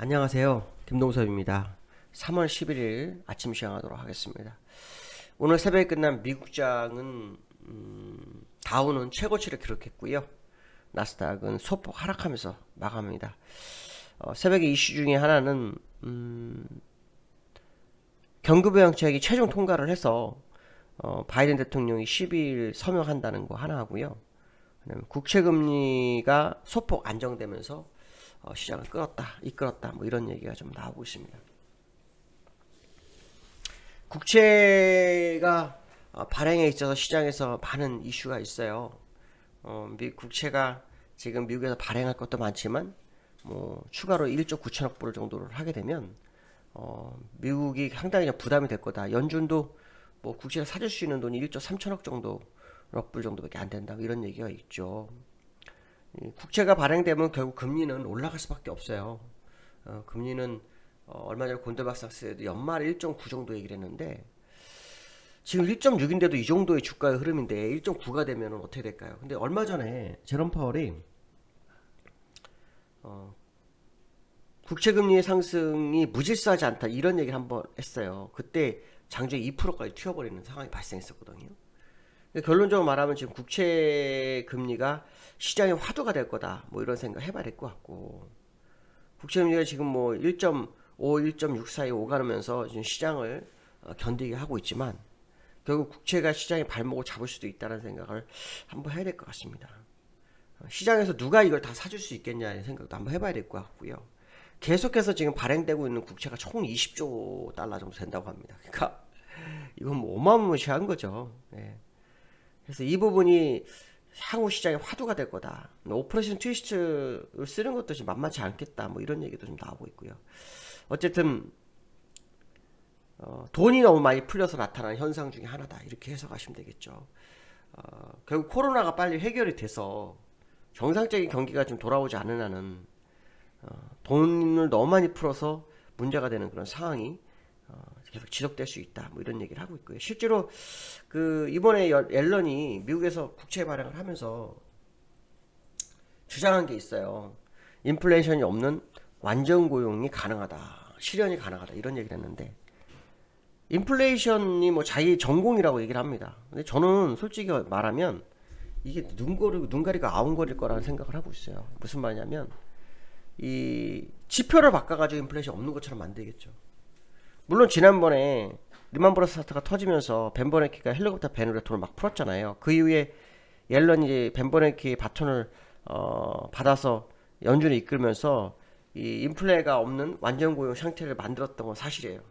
안녕하세요. 김동섭입니다. 3월 11일 아침 시행하도록 하겠습니다. 오늘 새벽에 끝난 미국장은 다우는 최고치를 기록했고요. 나스닥은 소폭 하락하면서 마감합니다. 새벽에 이슈 중에 하나는 경기부양책이 최종 통과를 해서 바이든 대통령이 12일 서명한다는 거 하나 하고요. 국채금리가 소폭 안정되면서 시장을 이끌었다 뭐 이런 얘기가 좀 나오고 있습니다. 국채가 발행에 있어서 시장에서 많은 이슈가 있어요. 국채가 지금 미국에서 발행할 것도 많지만 뭐 추가로 1조 9천억 불 정도를 하게 되면 미국이 상당히 좀 부담이 될 거다. 연준도 뭐 국채를 사줄 수 있는 돈이 1조 3천억 정도 불 정도밖에 안 된다. 이런 얘기가 있죠. 국채가 발행되면 결국 금리는 올라갈 수밖에 없어요. 금리는 얼마 전에 곤드박삭스에도 연말에 1.9 정도 얘기를 했는데 지금 1.6인데도 이 정도의 주가의 흐름인데 1.9가 되면 어떻게 될까요? 근데 얼마 전에 제롬 파월이 국채금리의 상승이 무질서하지 않다 이런 얘기를 한번 했어요. 그때 장중에 2%까지 튀어버리는 상황이 발생했었거든요. 결론적으로 말하면 지금 국채 금리가 시장의 화두가 될 거다. 뭐 이런 생각 해봐야 될 것 같고 국채 금리가 지금 뭐 1.5, 1.6 사이 오가면서 지금 시장을 견디게 하고 있지만 결국 국채가 시장의 발목을 잡을 수도 있다는 생각을 한번 해야 될 것 같습니다. 시장에서 누가 이걸 다 사줄 수 있겠냐는 생각도 한번 해봐야 될 것 같고요. 계속해서 지금 발행되고 있는 국채가 총 20조 달러 정도 된다고 합니다. 그러니까 이건 뭐 어마무시한 거죠. 네. 그래서 이 부분이 향후 시장의 화두가 될 거다. 오퍼레이션 트위스트를 쓰는 것도 지금 만만치 않겠다. 뭐 이런 얘기도 좀 나오고 있고요. 어쨌든 돈이 너무 많이 풀려서 나타나는 현상 중에 하나다. 이렇게 해석하시면 되겠죠. 결국 코로나가 빨리 해결이 돼서 정상적인 경기가 좀 돌아오지 않는 한은 돈을 너무 많이 풀어서 문제가 되는 그런 상황이 계속 지속될 수 있다. 뭐 이런 얘기를 하고 있고요. 실제로 이번에 옐런이 미국에서 국채 발행을 하면서 주장한 게 있어요. 인플레이션이 없는 완전 고용이 가능하다. 실현이 가능하다. 이런 얘기를 했는데 인플레이션이 뭐 자기 전공이라고 얘기를 합니다. 근데 저는 솔직히 말하면 이게 눈가리가 아웅거릴 거라는 생각을 하고 있어요. 무슨 말이냐면 이 지표를 바꿔가지고 인플레이션 없는 것처럼 만들겠죠. 물론 지난번에 리만 브러스 사태가 터지면서 벤 버냉키가 헬리콥터 벤으로 돈을 막 풀었잖아요. 그 이후에 옐런이 벤 버냉키의 바톤을 받아서 연준을 이끌면서 이 인플레가 없는 완전 고용 상태를 만들었던 건 사실이에요.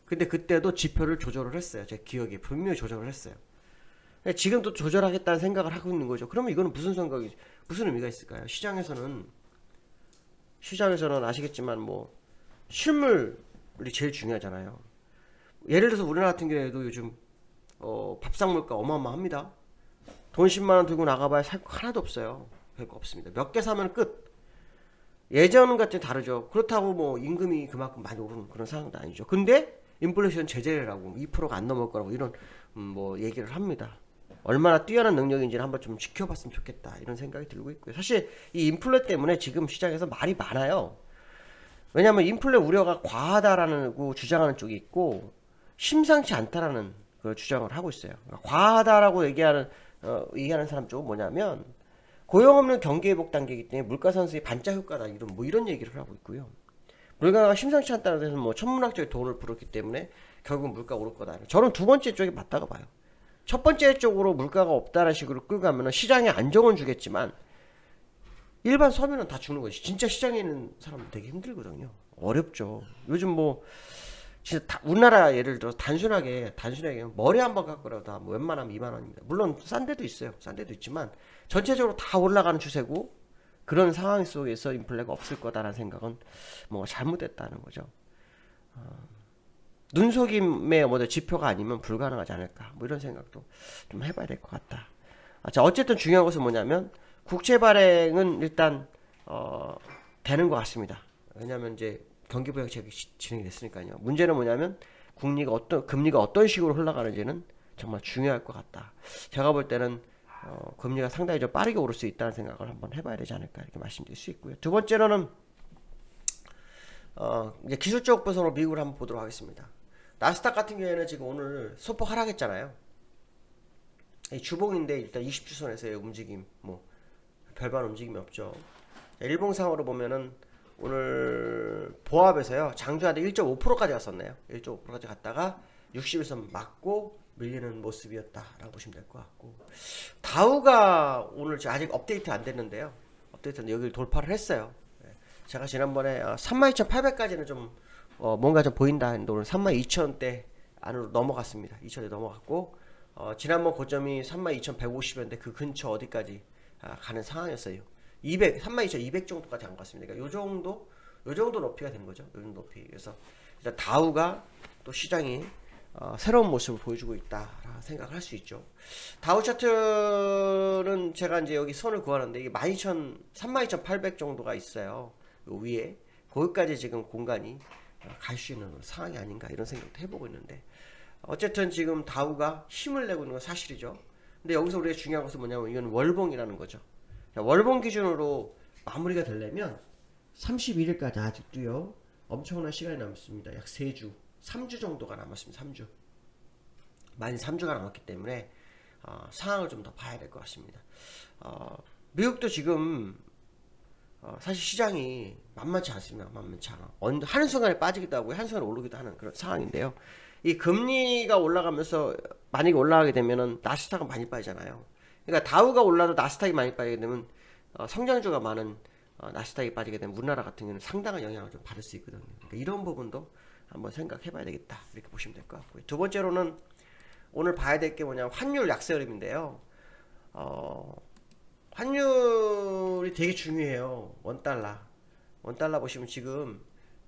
근데 그때도 지표를 조절을 했어요. 제 기억에 분명히 조절을 했어요. 지금도 조절하겠다는 생각을 하고 있는 거죠. 그러면 이거는 무슨 의미가 있을까요? 시장에서는 아시겠지만 뭐 실물이 제일 중요하잖아요. 예를 들어서 우리나라 같은 경우에도 요즘 밥상 물가 어마어마합니다. 돈 10만 원 들고 나가봐야 살 거 하나도 없어요. 별거 없습니다. 몇 개 사면 끝. 예전 같은 다르죠. 그렇다고 뭐 임금이 그만큼 많이 오르는 그런 상황도 아니죠. 근데 인플레이션 제재라고 2%가 안 넘을 거라고 이런 뭐 얘기를 합니다. 얼마나 뛰어난 능력인지를 한번 좀 지켜봤으면 좋겠다 이런 생각이 들고 있고요. 사실 이 인플레 때문에 지금 시장에서 말이 많아요. 왜냐하면 인플레 우려가 과하다라는 주장하는 쪽이 있고 심상치 않다라는 그 주장을 하고 있어요. 그러니까 과하다라고 얘기하는 사람 쪽은 뭐냐면 고용 없는 경기 회복 단계이기 때문에 물가 상승이 반짝 효과다 이런 얘기를 하고 있고요. 물가가 심상치 않다는 데서 뭐 천문학적인 돈을 풀었기 때문에 결국 물가 오를 거다. 저는 두 번째 쪽에 맞다고 봐요. 첫 번째 쪽으로 물가가 없다는 식으로 끌고 가면은 시장에 안정은 주겠지만 일반 서민은 다 죽는 거지. 진짜 시장에 있는 사람은 되게 힘들거든요. 어렵죠. 요즘 뭐 진짜 우리나라 예를 들어 단순하게 머리 한번 깎으라고 다뭐 웬만하면 2만 원입니다. 물론 싼 데도 있어요. 싼 데도 있지만 전체적으로 다 올라가는 추세고 그런 상황 속에서 인플레가 없을 거다라는 생각은 뭔가 잘못됐다는 거죠. 눈속임의 지표가 아니면 불가능하지 않을까 뭐 이런 생각도 좀 해봐야 될 것 같다. 자, 어쨌든 중요한 것은 뭐냐면 국채 발행은 일단 되는 것 같습니다. 왜냐하면 이제 경기부양책이 진행이 됐으니까요. 문제는 뭐냐면 금리가 어떤 식으로 흘러가는지는 정말 중요할 것 같다. 제가 볼 때는 금리가 상당히 좀 빠르게 오를 수 있다는 생각을 한번 해봐야 되지 않을까 이렇게 말씀드릴 수 있고요. 두 번째로는 이제 기술적 분석으로 미국을 한번 보도록 하겠습니다. 나스닥 같은 경우에는 지금 오늘 소폭 하락했잖아요. 이 주봉인데 일단 20주선에서의 움직임, 뭐 별반 움직임이 없죠. 일봉상으로 보면은 오늘 보합에서요, 장중한테 1.5%까지 갔었네요. 1.5%까지 갔다가 60에서 맞고 밀리는 모습이었다라고 보시면 될 것 같고, 다우가 오늘 아직 업데이트 안 됐는데요. 업데이트는 여기를 돌파를 했어요. 제가 지난번에 32,800까지는 좀 뭔가 좀 보인다 했는데 오늘 32,000대 안으로 넘어갔습니다. 2,000대 넘어갔고, 지난번 고점이 32,150이었는데 그 근처 어디까지 가는 상황이었어요. 32,200 정도까지 안 갔습니다. 그러니까 요 정도 높이가 되는 거죠. 요 정도 높이. 그래서 일단 다우가 또 시장이 새로운 모습을 보여주고 있다 생각할 수 있죠. 다우 차트는 제가 이제 여기 선을 그었는데 이게 32,800 정도가 있어요. 요 위에 거기까지 지금 공간이 갈 수 있는 상황이 아닌가 이런 생각도 해보고 있는데, 어쨌든 지금 다우가 힘을 내고 있는 건 사실이죠. 근데 여기서 우리가 중요한 것은 뭐냐면 이건 월봉이라는 거죠. 월봉 기준으로 마무리가 되려면 31일까지 아직도요 엄청난 시간이 남았습니다. 약 3주, 3주 정도가 남았습니다. 3주. 많이 3주가 남았기 때문에 상황을 좀 더 봐야 될 것 같습니다. 미국도 지금 사실 시장이 만만치 않습니다. 만만치 않아. 한순간에 빠지기도 하고 한순간에 오르기도 하는 그런 상황인데요. 이 금리가 올라가면서 만약에 올라가게 되면은 나스닥은 많이 빠지잖아요. 그러니까 다우가 올라도 나스닥이 많이 빠지게 되면 성장주가 많은 나스닥이 빠지게 되면 우리나라 같은 경우는 상당한 영향을 좀 받을 수 있거든요. 그러니까 이런 부분도 한번 생각해 봐야 되겠다. 이렇게 보시면 될 것 같고요. 두 번째로는 오늘 봐야 될 게 뭐냐면 환율 약세 흐름인데요. 환율이 되게 중요해요. 원달러 보시면 지금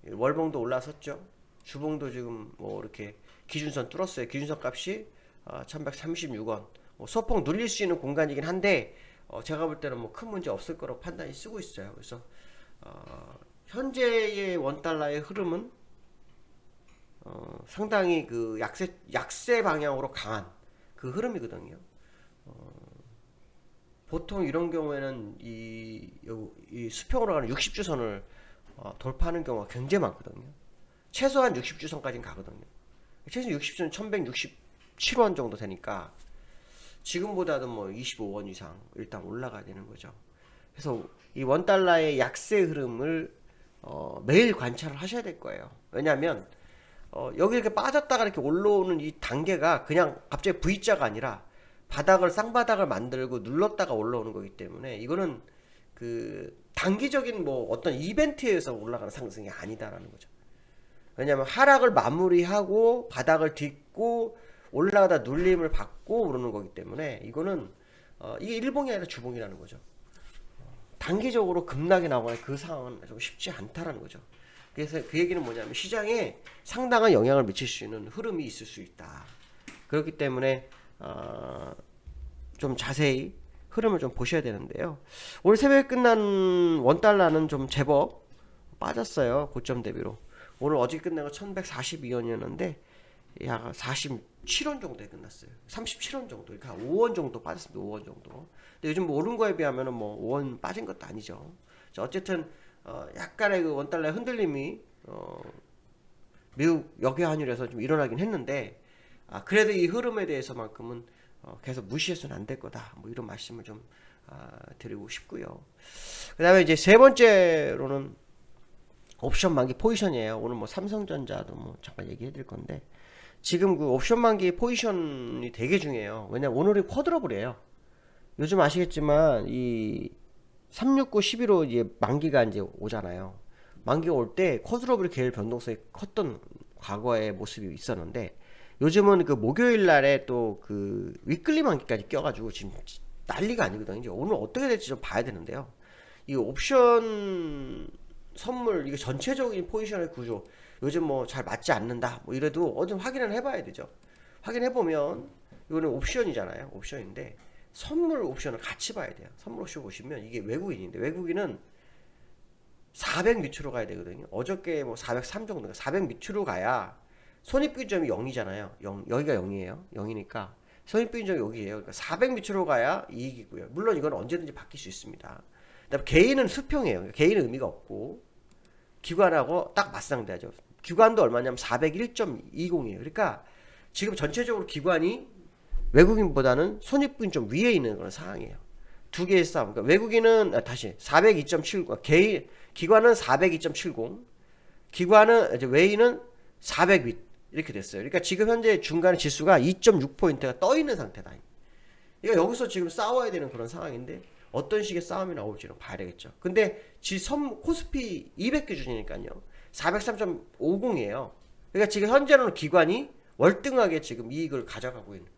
월봉도 올라섰죠. 주봉도 지금 뭐 이렇게 기준선 뚫었어요. 기준선 값이 1136원. 소폭 눌릴 수 있는 공간이긴 한데 제가 볼 때는 뭐 큰 문제 없을 거라고 판단이 쓰고 있어요. 그래서 현재의 원달러의 흐름은 상당히 그 약세 방향으로 강한 그 흐름이거든요. 보통 이런 경우에는 이 수평으로 가는 60주선을 돌파하는 경우가 굉장히 많거든요. 최소한 60주선까지는 가거든요. 최소 60주선 1167원 정도 되니까 지금보다도 뭐 25원 이상 일단 올라가야 되는 거죠. 그래서 이 원달러의 약세 흐름을 매일 관찰을 하셔야 될 거예요. 왜냐하면 여기 이렇게 빠졌다가 이렇게 올라오는 이 단계가 그냥 갑자기 V자가 아니라 쌍바닥을 만들고 눌렀다가 올라오는 거기 때문에 이거는 그 단기적인 뭐 어떤 이벤트에서 올라가는 상승이 아니다라는 거죠. 왜냐하면 하락을 마무리하고 바닥을 딛고 올라가다 눌림을 받고 오르는 거기 때문에 이거는 이게 일봉이 아니라 주봉이라는 거죠. 단기적으로 급락이 나오거나 그 상황은 좀 쉽지 않다라는 거죠. 그래서 그 얘기는 뭐냐면 시장에 상당한 영향을 미칠 수 있는 흐름이 있을 수 있다. 그렇기 때문에 좀 자세히 흐름을 좀 보셔야 되는데요. 오늘 새벽에 끝난 원달러는 좀 제법 빠졌어요. 고점 대비로. 오늘 어제 끝난 거 1142원이었는데 약 47원 정도에 끝났어요. 37원 정도. 그러니까 5원 정도 빠졌습니다. 5원 정도. 근데 요즘 뭐 오른 거에 비하면은 뭐 5원 빠진 것도 아니죠. 자, 어쨌든 약간의 그 원달러의 흔들림이 미국 역외 환율에서 좀 일어나긴 했는데 그래도 이 흐름에 대해서만큼은 계속 무시해서는 안 될 거다. 뭐 이런 말씀을 좀 드리고 싶고요. 그다음에 이제 세 번째로는 옵션 만기 포지션이에요. 오늘 뭐 삼성전자도 뭐 잠깐 얘기해 드릴 건데 지금 그 옵션 만기 포지션이 되게 중요해요. 왜냐면 오늘이 쿼드러블이에요. 요즘 아시겠지만 이 369, 11호 이제 만기가 이제 오잖아요. 만기가 올 때 쿼드러블이 제일 변동성이 컸던 과거의 모습이 있었는데 요즘은 그 목요일 날에 또 그 위클리 만기까지 껴가지고 지금 난리가 아니거든요. 이제 오늘 어떻게 될지 좀 봐야 되는데요. 이 옵션 선물 이게 전체적인 포지션의 구조 요즘 뭐 잘 맞지 않는다 뭐 이래도 어디 확인을 해봐야 되죠. 확인해 보면 이거는 옵션이잖아요. 옵션인데 선물 옵션을 같이 봐야 돼요. 선물 옵션 보시면 이게 외국인인데 외국인은 400 밑으로 가야 되거든요. 어저께 뭐 403 정도, 400 밑으로 가야 손익비점이 0이잖아요. 0, 여기가 0이에요. 0이니까 손익비점이 여기에요. 그러니까 400 밑으로 가야 이익이고요. 물론 이건 언제든지 바뀔 수 있습니다. 그다음에 개인은 수평이에요. 개인은 의미가 없고 기관하고 딱 맞상대하죠. 기관도 얼마냐면 401.20이에요. 그러니까 지금 전체적으로 기관이 외국인보다는 손익분이 좀 위에 있는 그런 상황이에요. 두 개의 싸움. 그러니까 외국인은 다시 402.70, 기관은 402.70, 기관은 이제 외인은 400 밑 이렇게 됐어요. 그러니까 지금 현재 중간 지수가 2.6포인트가 떠 있는 상태다. 그러니까 여기서 지금 싸워야 되는 그런 상황인데 어떤 식의 싸움이 나올지는 봐야 되겠죠. 근데 코스피 200 기준이니까요. 403.50이에요. 그러니까 지금 현재는 기관이 월등하게 지금 이익을 가져가고 있는.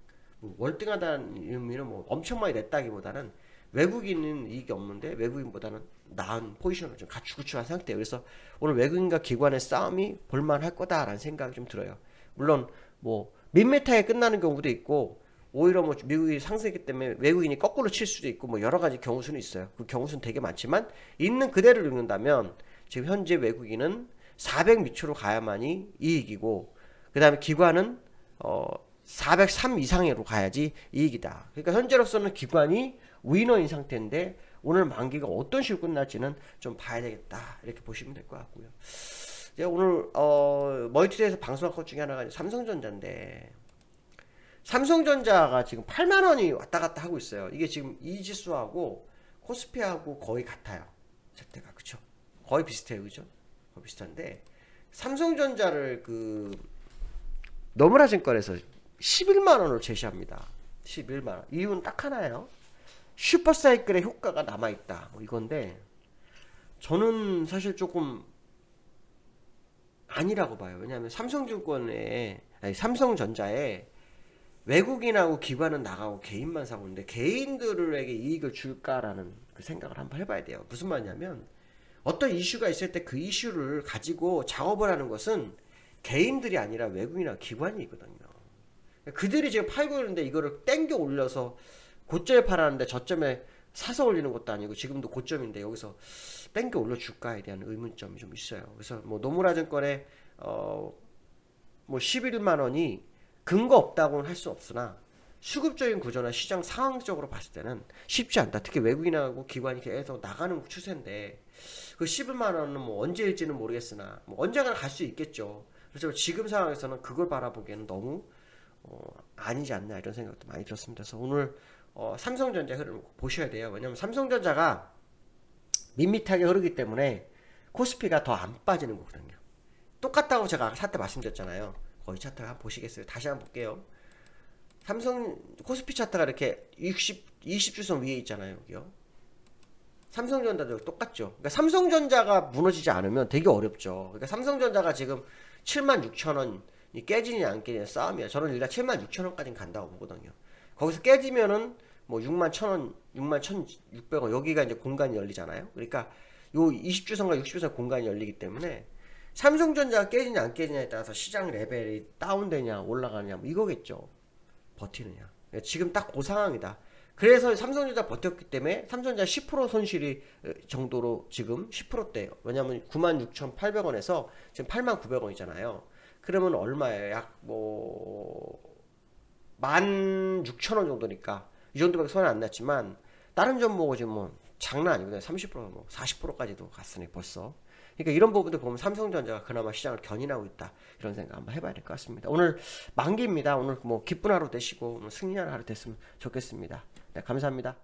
월등하다는 의미는 뭐 엄청 많이 냈다기보다는 외국인은 이익이 없는데 외국인보다는 나은 포지션을 좀 구축한 상태예요. 그래서 오늘 외국인과 기관의 싸움이 볼만할 거다라는 생각이 좀 들어요. 물론 뭐 밋밋하게 끝나는 경우도 있고 오히려 뭐 미국이 상승했기 때문에 외국인이 거꾸로 칠 수도 있고 뭐 여러 가지 경우수는 있어요. 그 경우수는 되게 많지만 있는 그대로 읽는다면 지금 현재 외국인은 400 밑으로 가야만이 이익이고 그 다음에 기관은 403 이상으로 가야지 이익이다. 그러니까 현재로서는 기관이 위너인 상태인데 오늘 만기가 어떤 식으로 끝날지는 좀 봐야 되겠다 이렇게 보시면 될 것 같고요. 제가 오늘 멀티에서 방송한 것 중에 하나가 삼성전자인데 삼성전자가 지금 8만 원이 왔다 갔다 하고 있어요. 이게 지금 이 지수하고 코스피하고 거의 같아요. 상태가 그쵸? 거의 비슷해요, 그죠? 거의 비슷한데 삼성전자를 너무라증권에서 11만 원을 제시합니다. 11만 원. 이유는 딱 하나예요. 슈퍼사이클의 효과가 남아있다. 뭐 이건데 저는 사실 조금 아니라고 봐요. 왜냐하면 삼성전자에 외국인하고 기관은 나가고 개인만 사고 있는데 개인들에게 이익을 줄까라는 그 생각을 한번 해봐야 돼요. 무슨 말이냐면 어떤 이슈가 있을 때 그 이슈를 가지고 작업을 하는 것은 개인들이 아니라 외국인이나 기관이 있거든요. 그들이 지금 팔고 있는데 이거를 땡겨 올려서 고점에 팔았는데 저점에 사서 올리는 것도 아니고 지금도 고점인데 여기서 땡겨 올려줄까에 대한 의문점이 좀 있어요. 그래서 뭐 노무라증권에 뭐 11만 원이 근거 없다고는 할 수 없으나 수급적인 구조나 시장 상황적으로 봤을 때는 쉽지 않다. 특히 외국인하고 기관이 계속 나가는 추세인데 그 11만 원은 뭐 언제일지는 모르겠으나 뭐 언젠가 갈 수 있겠죠. 그렇지만 지금 상황에서는 그걸 바라보기에는 너무 아니지 않나 이런 생각도 많이 들었습니다. 그래서 오늘 삼성전자 흐름 보셔야 돼요. 왜냐면 삼성전자가 밋밋하게 흐르기 때문에 코스피가 더 안 빠지는 거거든요. 똑같다고 제가 차트 말씀드렸잖아요. 거의 차트 한번 보시겠어요? 다시 한번 볼게요. 코스피 차트가 이렇게 20주선 위에 있잖아요. 여기요. 삼성전자도 똑같죠. 그러니까 삼성전자가 무너지지 않으면 되게 어렵죠. 그러니까 삼성전자가 지금 76,000원이 깨지냐 안 깨지냐 싸움이야. 저는 일단 76,000원까지는 간다고 보거든요. 거기서 깨지면은 뭐 61,000원, 61,600원 여기가 이제 공간이 열리잖아요. 그러니까 요 20주선과 60주선 공간이 열리기 때문에 삼성전자가 깨지냐 안 깨지냐에 따라서 시장 레벨이 다운되냐 올라가느냐 뭐 이거겠죠. 버티느냐. 지금 딱 그 상황이다. 그래서 삼성전자 버텼기 때문에 삼성전자 10% 손실이 정도로 지금 10%대예요. 왜냐면 96,800원에서 지금 89,900원이잖아요. 그러면 얼마예요? 약 뭐 16,000원 정도니까 이 정도밖에 손에 안 났지만 다른 종목은 지금 뭐 장난 아니거든요. 30% 뭐 40%까지도 갔으니 벌써. 그러니까 이런 부분들 보면 삼성전자가 그나마 시장을 견인하고 있다 이런 생각 한번 해봐야 될 것 같습니다. 오늘 만기입니다. 오늘 뭐 기쁜 하루 되시고 승리하는 하루 됐으면 좋겠습니다. 네, 감사합니다.